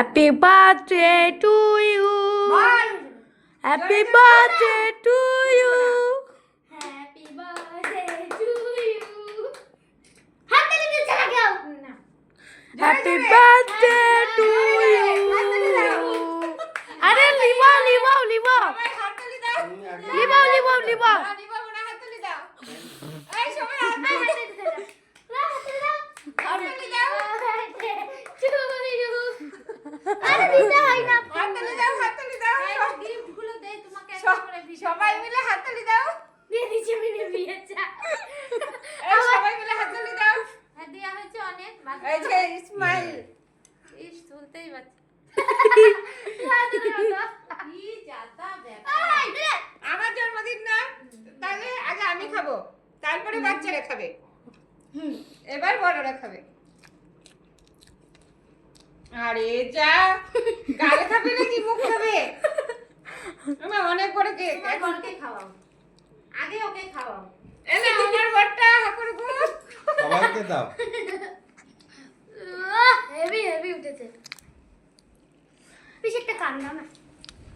Happy birthday to you. Happy birthday to you. Happy birthday to you. হাতে দিতে লাগাও না। Happy birthday to you. আরে লিবাও লিবাও লিবাও সবাই হাততালি দাও। লিবাও লিবাও লিবাও লিবাও না হাততালি দাও। এই সবাই হাততালি হাতে দিতে দাও। হাতে দাও। হাততালি দাও। আরে দিতে হয় না। হাততালি দাও, হাততালি দাও। গিফট গুলো দেই তোমাকে একটা করে ভিডিও। সবাই মিলে হাততালি দাও। দিয়ে দিচ্ছি মিনি বিয়েটা। এই সবাই মিলে হাততালি দাও। হ্যাঁ দেয়া হয়েছে অনেক। এই যে স্মাইল। ইস তুলতেই পারছি। কি জাতা ব্যাপার। আমার জন্মদিন না, তাহলে আগে আমি খাবো, তারপরে বাচ্চারা খাবে। এবার বড়রা খাবে। আরে যা, গাল খাবে নাকি মুখ খাবে? আমার অনেক বড় কেক। তোমার বরকে খাওয়াও। আগে ওকে খাওয়াও। এনে আমার বড়টা হাকুর গো। সবাইকে দাও। হেভি হেভি উঠেছে। বেশ একটা কান্না না।